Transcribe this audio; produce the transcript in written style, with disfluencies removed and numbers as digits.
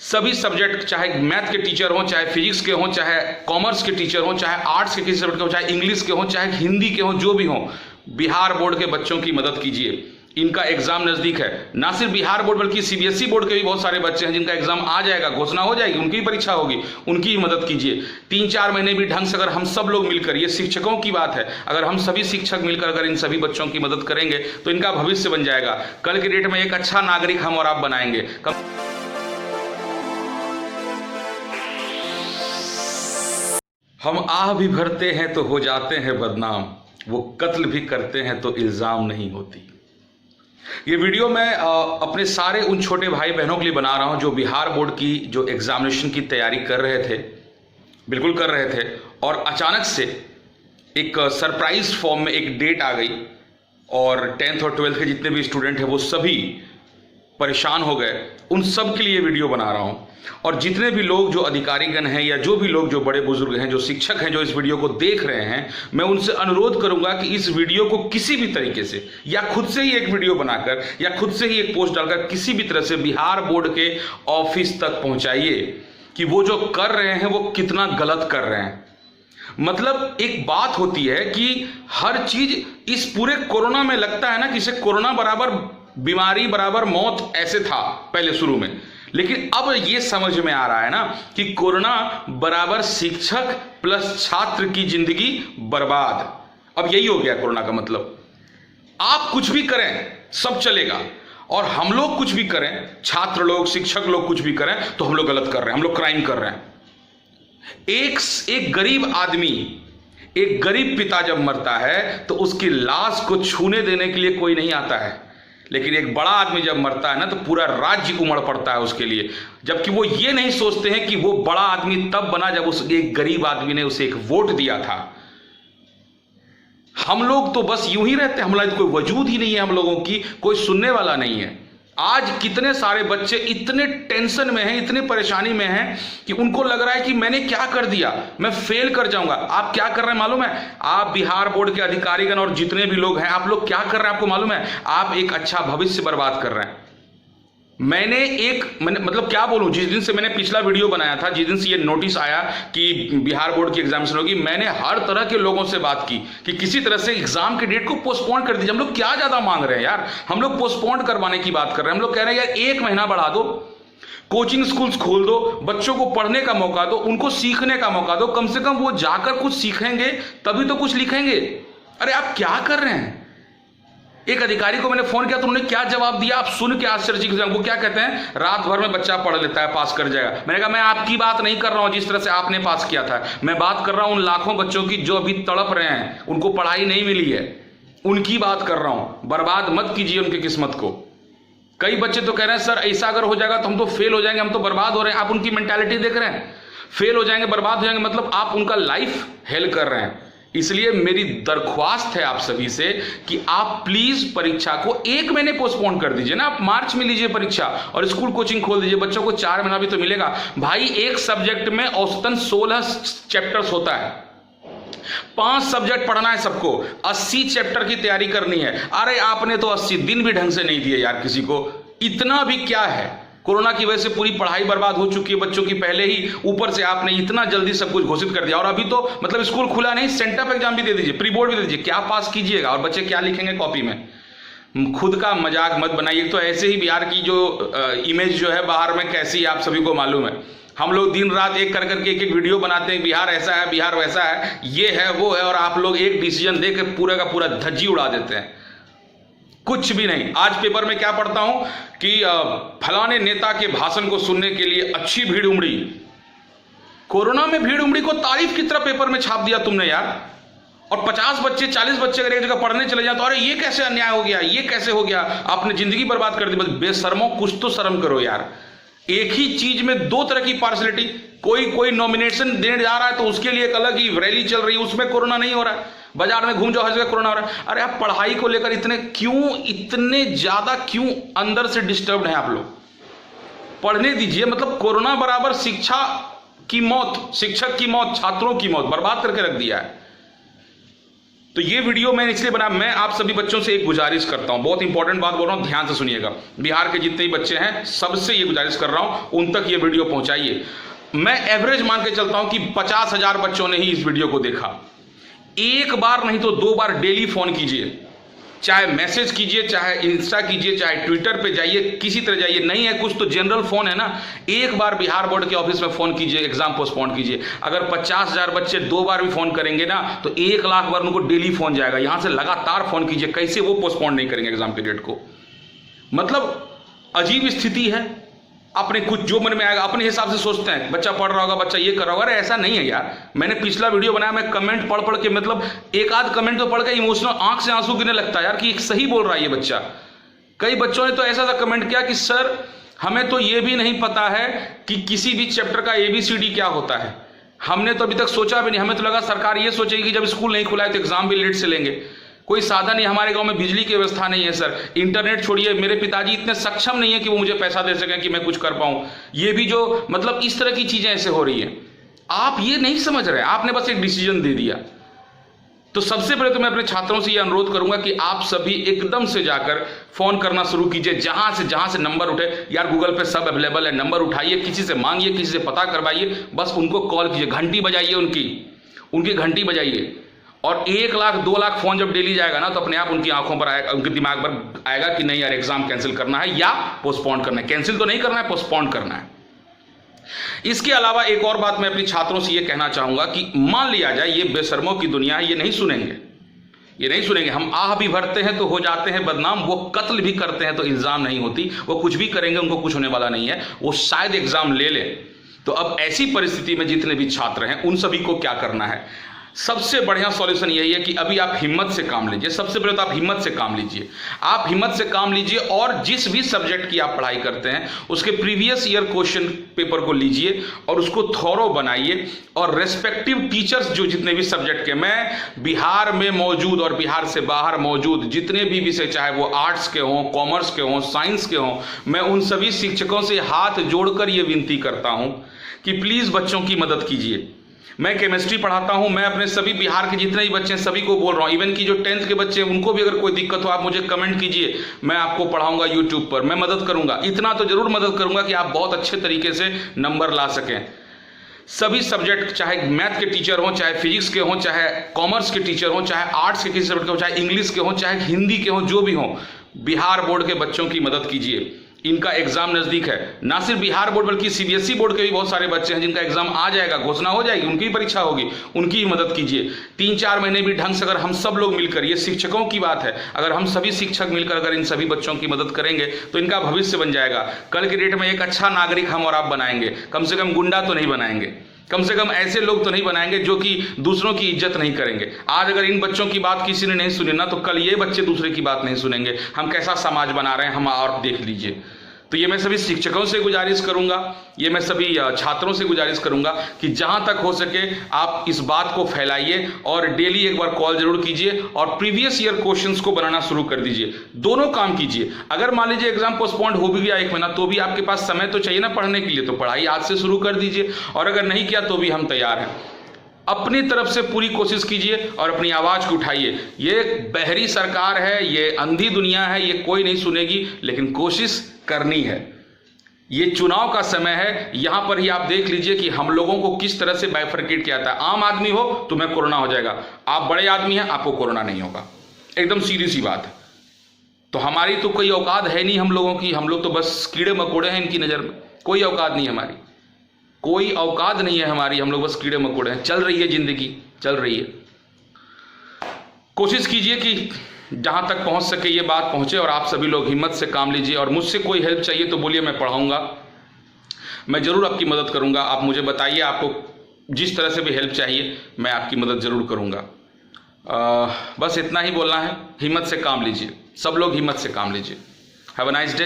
सभी सब्जेक्ट, चाहे मैथ के टीचर हों, चाहे फिजिक्स के हों, चाहे कॉमर्स के टीचर हों, चाहे आर्ट्स के किसी सब्जेक्ट के हों, चाहे इंग्लिश के हों, चाहे हिंदी के हों, जो भी हों, बिहार बोर्ड के बच्चों की मदद कीजिए। इनका एग्जाम नजदीक है। ना सिर्फ बिहार बोर्ड बल्कि सीबीएसई बोर्ड के भी बहुत सारे बच्चे हैं जिनका एग्जाम आ जाएगा, घोषणा हो जाएगी, उनकी परीक्षा होगी, उनकी मदद कीजिए। 3-4 महीने भी ढंग से अगर हम सब लोग मिलकर, ये शिक्षकों की बात है, अगर हम सभी शिक्षक मिलकर अगर इन सभी बच्चों की मदद करेंगे तो इनका भविष्य बन जाएगा। कल के डेट में एक अच्छा नागरिक हम और आप बनाएंगे। हम आह भी भरते हैं तो हो जाते हैं बदनाम, वो कत्ल भी करते हैं तो इल्जाम नहीं होती। ये वीडियो मैं अपने सारे उन छोटे भाई बहनों के लिए बना रहा हूं जो बिहार बोर्ड की जो एग्जामिनेशन की तैयारी कर रहे थे, बिल्कुल कर रहे थे, और अचानक से एक सरप्राइज फॉर्म में एक डेट आ गई और 10th और 12th के जितने भी स्टूडेंट हैं वो सभी परेशान हो गए। उन सब के लिए वीडियो बना रहा हूं। और जितने भी लोग जो अधिकारीगण हैं या जो भी लोग जो बड़े बुजुर्ग हैं, जो शिक्षक हैं, जो इस वीडियो को देख रहे हैं, मैं उनसे अनुरोध करूंगा कि इस वीडियो को किसी भी तरीके से या खुद से ही एक वीडियो बनाकर या खुद से ही एक पोस्ट डालकर किसी भी तरह से बिहार बोर्ड के ऑफिस तक पहुंचाइए कि वो जो कर रहे हैं वो कितना गलत कर रहे हैं। मतलब एक बात होती है कि हर चीज इस पूरे कोरोना में लगता है ना कि इसे कोरोना बराबर बीमारी बराबर मौत ऐसे था पहले शुरू में, लेकिन अब ये समझ में आ रहा है ना कि कोरोना बराबर शिक्षक प्लस छात्र की जिंदगी बर्बाद। अब यही हो गया कोरोना का मतलब। आप कुछ भी करें सब चलेगा, और हम लोग कुछ भी करें, छात्र लोग, शिक्षक लोग कुछ भी करें तो हम लोग गलत कर रहे हैं, हम लोग क्राइम कर रहे हैं। एक गरीब आदमी, एक गरीब पिता जब मरता है तो उसकी लाश को छूने देने के लिए कोई नहीं आता है, लेकिन एक बड़ा आदमी जब मरता है ना तो पूरा राज्य उमड़ पड़ता है उसके लिए। जबकि वो ये नहीं सोचते हैं कि वो बड़ा आदमी तब बना जब उस एक गरीब आदमी ने उसे एक वोट दिया था। हम लोग तो बस यूं ही रहते हैं, हमारा कोई वजूद ही नहीं है, हम लोगों की कोई सुनने वाला नहीं है। आज कितने सारे बच्चे इतने टेंशन में हैं, इतने परेशानी में हैं कि उनको लग रहा है कि मैंने क्या कर दिया, मैं फेल कर जाऊंगा। आप क्या कर रहे हैं मालूम है? आप बिहार बोर्ड के अधिकारीगण और जितने भी लोग हैं, आप लोग क्या कर रहे हैं आपको मालूम है? आप एक अच्छा भविष्य बर्बाद कर रहे हैं। मैंने मतलब क्या बोलूं, जिस दिन से मैंने पिछला वीडियो बनाया था, जिस दिन से ये नोटिस आया कि बिहार बोर्ड की एग्जामिनेशन होगी, मैंने हर तरह के लोगों से बात की कि किसी तरह से एग्जाम के डेट को पोस्टपोन कर दीजिए। हम लोग क्या ज्यादा मांग रहे हैं यार, हम लोग पोस्टपोन करवाने की बात कर रहे हैं। हम लोग कह रहे हैं यार 1 महीना बढ़ा दो, कोचिंग स्कूल्स खोल दो, बच्चों को पढ़ने का मौका दो, उनको सीखने का मौका दो। कम से कम वो जाकर कुछ सीखेंगे तभी तो कुछ लिखेंगे। अरे आप क्या कर रहे हैं? एक अधिकारी को मैंने फोन किया तो उन्होंने क्या जवाब दिया, आप सुन के आश्चर्यचकित हो जाएंगे। वो क्या कहते हैं, रात भर में बच्चा पढ़ लेता है, पास कर जाएगा। मैंने कहा मैं आपकी बात नहीं कर रहा हूं जिस तरह से आपने पास किया था, मैं बात कर रहा हूं उन लाखों बच्चों की जो अभी तड़प रहे हैं, उनको पढ़ाई नहीं मिली है, उनकी बात कर रहा हूं। बर्बाद मत कीजिए उनकी किस्मत को। कई बच्चे तो कह रहे हैं सर ऐसा अगर हो जाएगा तो हम तो फेल हो जाएंगे, हम तो बर्बाद हो रहे हैं। आप उनकी मेंटालिटी देख रहे हैं, फेल हो जाएंगे, बर्बाद हो जाएंगे, मतलब आप उनका लाइफ हेल कर रहे हैं। इसलिए मेरी दरख्वास्त है आप सभी से कि आप प्लीज परीक्षा को 1 महीने पोस्टपोन कर दीजिए ना। आप मार्च में लीजिए परीक्षा और स्कूल कोचिंग खोल दीजिए, बच्चों को 4 महीना भी तो मिलेगा। भाई एक सब्जेक्ट में औसतन 16 चैप्टर्स होता है, 5 सब्जेक्ट पढ़ना है सबको, 80 चैप्टर की तैयारी करनी है। अरे आपने तो 80 दिन भी ढंग से नहीं दिए यार किसी को। इतना भी क्या है, कोरोना की वजह से पूरी पढ़ाई बर्बाद हो चुकी है बच्चों की पहले ही, ऊपर से आपने इतना जल्दी सब कुछ घोषित कर दिया। और अभी तो मतलब स्कूल खुला नहीं, सेंटअप एग्जाम भी दे दीजिए, प्री बोर्ड भी दे दीजिए, क्या पास कीजिएगा और बच्चे क्या लिखेंगे कॉपी में? खुद का मजाक मत बनाइए। तो ऐसे ही बिहार की जो इमेज जो है बाहर में कैसी आप सभी को मालूम है। हम लोग दिन रात एक कर करके एक वीडियो बनाते हैं, बिहार ऐसा है, बिहार वैसा है, ये है वो है, और आप लोग एक डिसीजन दे के पूरा का पूरा धज्जी उड़ा देते हैं। कुछ भी नहीं। आज पेपर में क्या पढ़ता हूं कि फलाने नेता के भाषण को सुनने के लिए अच्छी भीड़ उमड़ी। कोरोना में भीड़ उमड़ी को तारीफ की तरह पेपर में छाप दिया तुमने यार। और 50 बच्चे 40 बच्चे अगर एक जगह पढ़ने चले जाए तो अरे ये कैसे अन्याय हो गया, ये कैसे हो गया, आपने जिंदगी बर्बाद कर दी। बस बेशर्मो, कुछ तो शर्म करो यार। एक ही चीज में 2 तरह की पार्शलिटी। कोई नॉमिनेशन देने जा रहा है तो उसके लिए एक अलग ही रैली चल रही है, उसमें कोरोना नहीं हो रहा है। बाजार में घूम जाओ हर जगह कोरोना हो रहा है। अरे आप पढ़ाई को लेकर इतने ज्यादा क्यों अंदर से डिस्टर्ब्ड हैं आप लोग? पढ़ने दीजिए। मतलब कोरोना बराबर शिक्षा की मौत, शिक्षक की मौत, छात्रों की मौत, बर्बाद करके रख दिया है। तो तो ये वीडियो मैंने इसलिए बनाया, मैं आप सभी बच्चों से एक गुजारिश करता हूं, बहुत इंपॉर्टेंट बात बोल रहा हूं, ध्यान से सुनिएगा। बिहार के जितने भी बच्चे हैं सबसे ये गुजारिश कर रहा हूं, उन तक ये वीडियो पहुंचाइए। मैं एवरेज मान के चलता हूं कि 50,000 बच्चों ने ही इस वीडियो को देखा। एक बार नहीं तो 2 बार डेली फोन कीजिए, चाहे मैसेज कीजिए, चाहे इंस्टा कीजिए, चाहे ट्विटर पे जाइए, किसी तरह जाइए। नहीं है कुछ तो जनरल फोन है ना, एक बार बिहार बोर्ड के ऑफिस में फोन कीजिए, एग्जाम पोस्टपोन कीजिए। अगर 50,000 बच्चे 2 बार भी फोन करेंगे ना तो 1 लाख बार उनको डेली फोन जाएगा। यहां से लगातार फोन कीजिए, कैसे वो पोस्टपोन नहीं करेंगे एग्जाम के डेट को। मतलब अजीब स्थिति है। अपने कुछ जो मन में आएगा अपने हिसाब से सोचते हैं, बच्चा पढ़ रहा होगा, बच्चा ये कर रहा होगा। अरे ऐसा नहीं है यार। मैंने पिछला वीडियो बनाया, मैं कमेंट पढ़ पढ़ के, मतलब एक आध कमेंट तो पढ़ के इमोशनल आंख से आंसू गिरने लगता है यार कि सही बोल रहा है ये बच्चा। कई बच्चों ने तो ऐसा सा कमेंट किया कि सर हमें तो ये भी नहीं पता है कि किसी भी चैप्टर का ABCD क्या होता है, हमने तो अभी तक सोचा भी नहीं। हमें तो लगा सरकार ये सोचेगी कि जब स्कूल नहीं खुला है तो एग्जाम भी लेट से लेंगे। कोई साधन नहीं, हमारे गांव में बिजली की व्यवस्था नहीं है सर, इंटरनेट छोड़िए, मेरे पिताजी इतने सक्षम नहीं है कि वो मुझे पैसा दे सकें कि मैं कुछ कर पाऊं। ये भी जो मतलब इस तरह की चीजें ऐसे हो रही हैं, आप ये नहीं समझ रहे, आपने बस एक डिसीजन दे दिया। तो सबसे पहले तो मैं अपने छात्रों से ये अनुरोध करूंगा कि आप सभी एकदम से जाकर फोन करना शुरू कीजिए, जहां से नंबर उठे। यार गूगल पे सब अवेलेबल है, नंबर उठाइए, किसी से मांगिए, किसी से पता करवाइए, बस उनको कॉल कीजिए, घंटी बजाइए, उनकी घंटी बजाइए। और 1 लाख 2 लाख फोन जब डेली जाएगा ना तो अपने आप उनकी आंखों पर आएगा, उनके दिमाग पर आएगा कि नहीं यार एग्जाम कैंसिल करना है या पोस्टपोन करना है। कैंसिल तो नहीं करना है, पोस्टपोन करना है। इसके अलावा एक और बात मैं अपने छात्रों से ये कहना चाहूंगा कि मान लिया जाए ये बेशर्मों की दुनिया है, ये नहीं सुनेंगे। हम आह भी भरते हैं तो हो जाते हैं बदनाम, वो कत्ल भी करते हैं तो इल्जाम नहीं होती, वो कुछ भी करेंगे उनको कुछ होने वाला नहीं है, वो शायद एग्जाम ले ले। तो अब ऐसी परिस्थिति में जितने भी छात्र हैं उन सभी को क्या करना है, सबसे बढ़िया सॉल्यूशन यही है कि अभी आप हिम्मत से काम लीजिए। सबसे पहले तो आप हिम्मत से काम लीजिए, आप हिम्मत से काम लीजिए और जिस भी सब्जेक्ट की आप पढ़ाई करते हैं उसके प्रीवियस ईयर क्वेश्चन पेपर को लीजिए और उसको थॉरो बनाइए। और रेस्पेक्टिव टीचर्स जो जितने भी सब्जेक्ट के, मैं बिहार में मौजूद और बिहार से बाहर मौजूद जितने भी विषय, चाहे वो आर्ट्स के हों, कॉमर्स के हों, साइंस के हों, मैं उन सभी शिक्षकों से हाथ जोड़कर ये विनती करता हूं कि प्लीज बच्चों की मदद कीजिए। मैं केमिस्ट्री पढ़ाता हूं, मैं अपने सभी बिहार के जितने भी बच्चे हैं सभी को बोल रहा हूं, इवन की जो 10th के बच्चे हैं उनको भी अगर कोई दिक्कत हो आप मुझे कमेंट कीजिए, मैं आपको पढ़ाऊंगा यूट्यूब पर, मैं मदद करूंगा। इतना तो जरूर मदद करूंगा कि आप बहुत अच्छे तरीके से नंबर ला सकें। सभी सब्जेक्ट, चाहे मैथ के टीचर हों, चाहे फिजिक्स के हों, चाहे कॉमर्स के टीचर हों, चाहे आर्ट्स के किसी सब्जेक्ट के हों, चाहे इंग्लिश के हों, चाहे हिंदी के हों, जो भी हों, बिहार बोर्ड के बच्चों की मदद कीजिए। इनका एग्जाम नजदीक है, ना सिर्फ बिहार बोर्ड बल्कि CBSE बोर्ड के भी बहुत सारे बच्चे हैं जिनका एग्जाम आ जाएगा, घोषणा हो जाएगी, उनकी परीक्षा होगी, उनकी ही मदद कीजिए। 3-4 महीने भी ढंग से अगर हम सब लोग मिलकर, ये शिक्षकों की बात है, अगर हम सभी शिक्षक मिलकर अगर इन सभी बच्चों की मदद करेंगे तो इनका भविष्य बन जाएगा। कल के डेट में एक अच्छा नागरिक हम और आप बनाएंगे, कम से कम गुंडा तो नहीं बनाएंगे, कम से कम ऐसे लोग तो नहीं बनाएंगे जो कि दूसरों की इज्जत नहीं करेंगे। आज अगर इन बच्चों की बात किसी ने नहीं सुनी ना तो कल ये बच्चे दूसरे की बात नहीं सुनेंगे। हम कैसा समाज बना रहे हैं हम और देख लीजिए। तो ये मैं सभी शिक्षकों से गुजारिश करूंगा, ये मैं सभी छात्रों से गुजारिश करूंगा कि जहां तक हो सके आप इस बात को फैलाइए और डेली एक बार कॉल जरूर कीजिए और प्रीवियस ईयर क्वेश्चंस को बनाना शुरू कर दीजिए। दोनों काम कीजिए। अगर मान लीजिए एग्जाम पोस्टपोन्ड हो भी गया 1 महीना तो भी आपके पास समय तो चाहिए ना पढ़ने के लिए, तो पढ़ाई आज से शुरू कर दीजिए। और अगर नहीं किया तो भी हम तैयार हैं। अपनी तरफ से पूरी कोशिश कीजिए और अपनी आवाज को उठाइए। ये बहरी सरकार है, ये अंधी दुनिया है, ये कोई नहीं सुनेगी, लेकिन कोशिश करनी है। ये चुनाव का समय है, यहां पर ही आप देख लीजिए कि हम लोगों को किस तरह से बाइफरकेट किया जाता है। आम आदमी हो तुम्हें कोरोना हो जाएगा, आप बड़े आदमी हैं आपको कोरोना नहीं होगा, एकदम सीधी सी बात है। तो हमारी तो कोई औकात है नहीं हम लोगों की, हम लोग तो बस कीड़े मकोड़े हैं इनकी नजर में, कोई औकात नहीं हमारी, कोई औकात नहीं है हमारी, हम लोग बस कीड़े मकोड़े हैं। चल रही है जिंदगी, चल रही है। कोशिश कीजिए कि जहां तक पहुंच सके ये बात पहुंचे और आप सभी लोग हिम्मत से काम लीजिए। और मुझसे कोई हेल्प चाहिए तो बोलिए, मैं पढ़ाऊंगा, मैं जरूर आपकी मदद करूंगा। आप मुझे बताइए, आपको जिस तरह से भी हेल्प चाहिए मैं आपकी मदद जरूर करूंगा। बस इतना ही बोलना है, हिम्मत से काम लीजिए, सब लोग हिम्मत से काम लीजिए। Have a nice day.